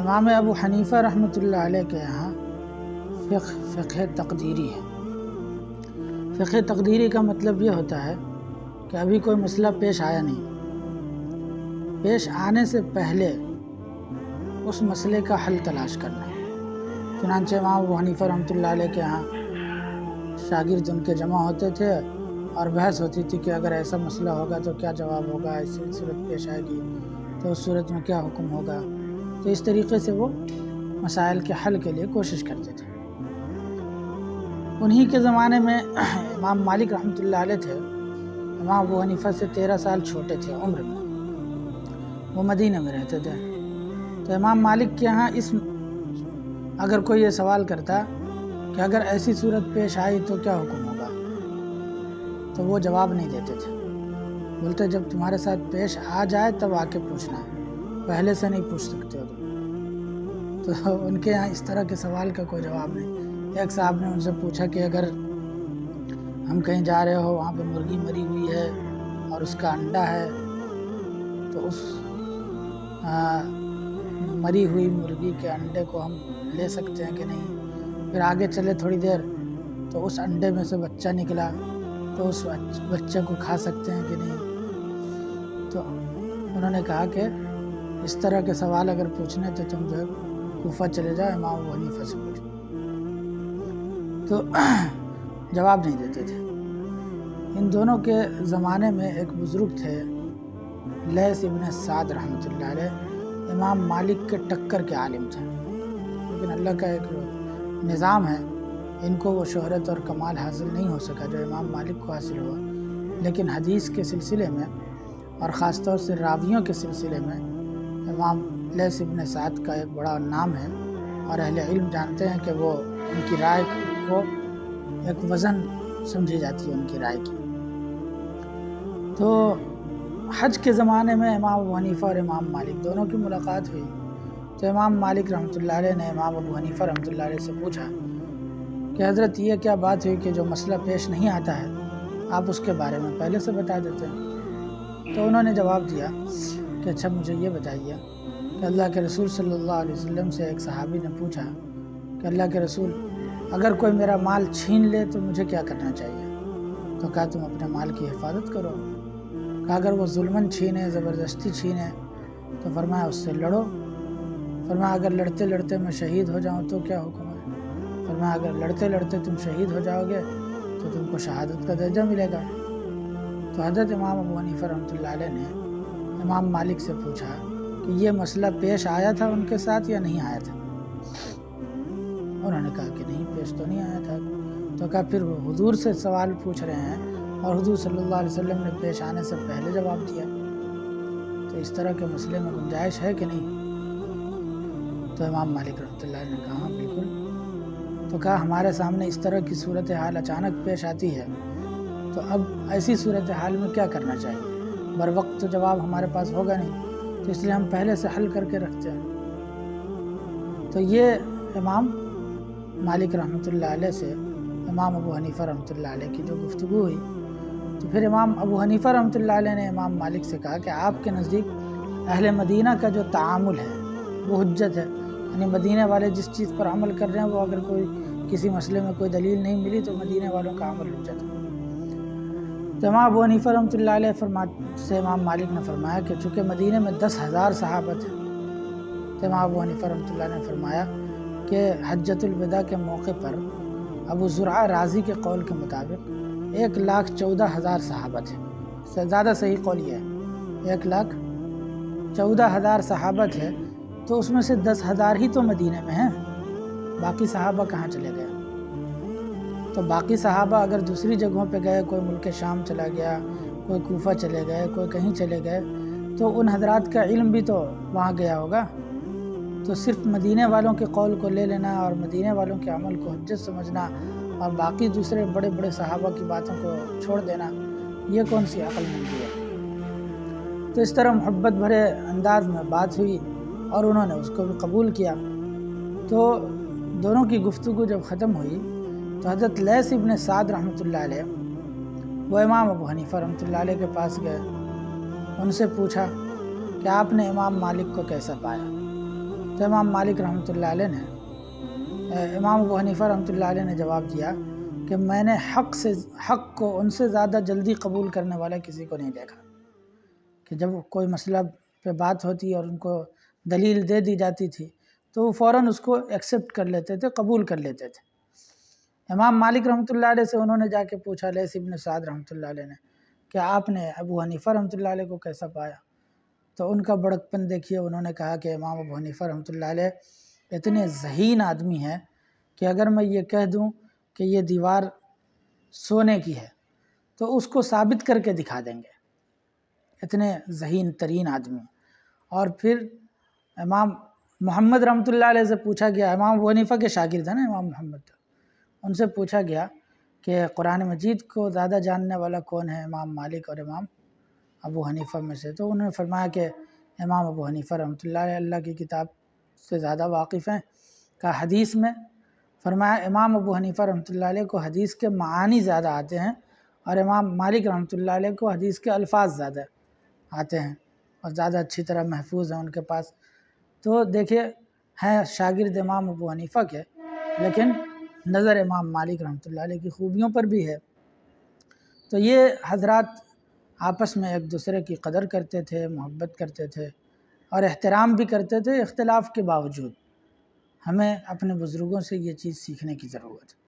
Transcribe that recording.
امام ابو حنیفہ رحمۃ اللہ علیہ کے یہاں فقہ تقدیری ہے۔ فقہ تقدیری کا مطلب یہ ہوتا ہے کہ ابھی کوئی مسئلہ پیش آیا نہیں، پیش آنے سے پہلے اس مسئلے کا حل تلاش کرنا۔ چنانچہ امام ابو حنیفہ رحمۃ اللہ علیہ کے یہاں شاگرد ان کے جمع ہوتے تھے اور بحث ہوتی تھی کہ اگر ایسا مسئلہ ہوگا تو کیا جواب ہوگا، ایسی صورت پیش آئے گی تو اس صورت میں کیا حکم ہوگا۔ تو اس طریقے سے وہ مسائل کے حل کے لیے کوشش کرتے تھے۔ انہی کے زمانے میں امام مالک رحمۃ اللہ علیہ تھے، امام ابو حنیفہ سے 13 سال چھوٹے تھے عمر میں، وہ مدینہ میں رہتے تھے۔ تو امام مالک کے یہاں اگر کوئی یہ سوال کرتا کہ اگر ایسی صورت پیش آئی تو کیا حکم ہوگا، تو وہ جواب نہیں دیتے تھے، بولتے جب تمہارے ساتھ پیش آ جائے تب آ کے پوچھنا، پہلے سے نہیں پوچھ سکتے ہو تم۔ تو ان کے یہاں اس طرح کے سوال کا کوئی جواب نہیں۔ ایک صاحب نے ان سے پوچھا کہ اگر ہم کہیں جا رہے ہو، وہاں پہ مرغی مری ہوئی ہے اور اس کا انڈا ہے، تو اس مری ہوئی مرغی کے انڈے کو ہم لے سکتے ہیں کہ نہیں؟ پھر آگے چلے تھوڑی دیر تو اس انڈے میں سے بچہ نکلا، تو اس بچے کو کھا سکتے ہیں کہ نہیں؟ تو انہوں نے کہا کہ اس طرح کے سوال اگر پوچھنے تو تم جو ہے کوفہ چلے جاؤ، امام ابو حنیفہ سے پوچھو۔ تو جواب نہیں دیتے تھے۔ ان دونوں کے زمانے میں ایک بزرگ تھے لیث ابن سعد رحمۃ اللہ علیہ، امام مالک کے ٹکر کے عالم تھے، لیکن اللہ کا ایک نظام ہے، ان کو وہ شہرت اور کمال حاصل نہیں ہو سکا جو امام مالک کو حاصل ہوا، لیکن حدیث کے سلسلے میں اور خاص طور سے راویوں کے سلسلے میں امام لیث ابن سعد کا ایک بڑا نام ہے، اور اہل علم جانتے ہیں کہ وہ ان کی رائے کو ایک وزن سمجھی جاتی ہے ان کی رائے کی۔ تو حج کے زمانے میں امام ابو حنیفہ اور امام مالک دونوں کی ملاقات ہوئی، تو امام مالک رحمۃ اللہ علیہ نے امام ابو حنیفہ رحمۃ اللہ علیہ سے پوچھا کہ حضرت یہ کیا بات ہوئی کہ جو مسئلہ پیش نہیں آتا ہے آپ اس کے بارے میں پہلے سے بتا دیتے ہیں؟ تو انہوں نے جواب دیا کہ اچھا مجھے یہ بتائیے کہ اللہ کے رسول صلی اللہ علیہ وسلم سے ایک صحابی نے پوچھا کہ اللہ کے رسول اگر کوئی میرا مال چھین لے تو مجھے کیا کرنا چاہیے؟ تو کہا تم اپنے مال کی حفاظت کرو۔ کہا اگر وہ ظلماً چھینے، زبردستی چھینے تو فرمایا اس سے لڑو۔ فرمایا اگر لڑتے لڑتے میں شہید ہو جاؤں تو کیا حکم ہے؟ فرمایا اگر لڑتے لڑتے تم شہید ہو جاؤ گے تو تم کو شہادت کا درجہ ملے گا۔ تو حضرت امام ابو حنیفہ رحمۃ اللہ علیہ نے امام مالک سے پوچھا کہ یہ مسئلہ پیش آیا تھا ان کے ساتھ یا نہیں آیا تھا؟ انہوں نے کہا کہ نہیں، پیش تو نہیں آیا تھا۔ تو کہا پھر وہ حضور سے سوال پوچھ رہے ہیں اور حضور صلی اللہ علیہ وسلم نے پیش آنے سے پہلے جواب دیا، تو اس طرح کے مسئلے میں گنجائش ہے کہ نہیں؟ تو امام مالک رحمۃ اللہ علیہ نے کہا بالکل۔ تو کہا ہمارے سامنے اس طرح کی صورتحال اچانک پیش آتی ہے، تو اب ایسی صورتحال میں کیا کرنا چاہیے؟ بر وقت تو جواب ہمارے پاس ہوگا نہیں، تو اس لیے ہم پہلے سے حل کر کے رکھتے ہیں۔ تو یہ امام مالک رحمۃ اللہ علیہ سے امام ابو حنیفہ رحمۃ اللہ علیہ کی جو گفتگو ہوئی، تو پھر امام ابو حنیفہ رحمۃ اللہ علیہ نے امام مالک سے کہا کہ آپ کے نزدیک اہل مدینہ کا جو تعامل ہے وہ حجت ہے، یعنی مدینہ والے جس چیز پر عمل کر رہے ہیں وہ اگر کوئی کسی مسئلے میں کوئی دلیل نہیں ملی تو مدینہ والوں کا عمل حجت ہے۔ تو امام ابو حنیفہ رحمۃ اللہ علیہ سے امام مالک نے فرمایا کہ چونکہ مدینہ میں 10,000 صحابہ تھے، تو امام ابو حنیفہ رحمۃ اللہ نے فرمایا کہ حجۃ الوداع کے موقع پر ابو زرعہ رازی کے قول کے مطابق 1,14,000 صحابہ تھے، زیادہ صحیح قول یہ ہے 1,14,000 صحابہ تھے، تو اس میں سے 10,000 ہی تو مدینہ میں ہیں، باقی صحابہ کہاں چلے گئے؟ تو باقی صحابہ اگر دوسری جگہوں پہ گئے، کوئی ملک شام چلا گیا، کوئی کوفہ چلے گئے، کوئی کہیں چلے گئے، تو ان حضرات کا علم بھی تو وہاں گیا ہوگا۔ تو صرف مدینہ والوں کے قول کو لے لینا اور مدینہ والوں کے عمل کو حجت سمجھنا اور باقی دوسرے بڑے بڑے صحابہ کی باتوں کو چھوڑ دینا، یہ کون سی عقل مندی ہے؟ تو اس طرح محبت بھرے انداز میں بات ہوئی اور انہوں نے اس کو بھی قبول کیا۔ تو دونوں کی گفتگو جب ختم ہوئی تو حضرت لیث ابن سعد رحمۃ اللہ علیہ وہ امام ابو حنیفہ رحمۃ اللہ علیہ کے پاس گئے، ان سے پوچھا کہ آپ نے امام مالک کو کیسا پایا؟ تو تو امام مالک رحمۃ اللہ علیہ نے امام ابو حنیفہ رحمۃ اللہ علیہ نے جواب دیا کہ میں نے حق کو ان سے زیادہ جلدی قبول کرنے والا کسی کو نہیں دیکھا، کہ جب کوئی مسئلہ پہ بات ہوتی اور ان کو دلیل دے دی جاتی تھی تو وہ فوراً اس کو ایکسیپٹ کر لیتے تھے، قبول کر لیتے تھے۔ امام مالک رحمۃ اللہ علیہ سے انہوں نے جا کے پوچھا، لیث ابن سعد رحمۃ اللہ علیہ نے، کہ آپ نے ابو حنیفہ رحمۃ اللہ علیہ کو کیسا پایا؟ تو ان کا بڑکپن دیکھیے، انہوں نے کہا کہ امام ابو حنیفہ رحمۃ اللہ علیہ اتنے ذہین آدمی ہیں کہ اگر میں یہ کہہ دوں کہ یہ دیوار سونے کی ہے تو اس کو ثابت کر کے دکھا دیں گے، اتنے ذہین ترین آدمی۔ اور پھر امام محمد رحمۃ اللہ علیہ سے پوچھا گیا، امام ابو حنیفہ کے شاگرد ہیں نا امام محمد، ان سے پوچھا گیا کہ قرآن مجید کو زیادہ جاننے والا کون ہے، امام مالک اور امام ابو حنیفہ میں سے؟ تو انہوں نے فرمایا کہ امام ابو حنیفہ رحمۃ اللہ علیہ اللہ کی کتاب سے زیادہ واقف ہیں۔ کا حدیث میں فرمایا امام ابو حنیفہ رحمۃ اللہ علیہ کو حدیث کے معانی زیادہ آتے ہیں اور امام مالک رحمۃ اللہ علیہ کو حدیث کے الفاظ زیادہ آتے ہیں اور زیادہ اچھی طرح محفوظ ہیں ان کے پاس۔ تو دیکھیے ہیں شاگرد امام ابو حنیفہ کے، لیکن نظر امام مالک رحمۃ اللہ علیہ کی خوبیوں پر بھی ہے۔ تو یہ حضرات آپس میں ایک دوسرے کی قدر کرتے تھے، محبت کرتے تھے اور احترام بھی کرتے تھے، اختلاف کے باوجود۔ ہمیں اپنے بزرگوں سے یہ چیز سیکھنے کی ضرورت ہے۔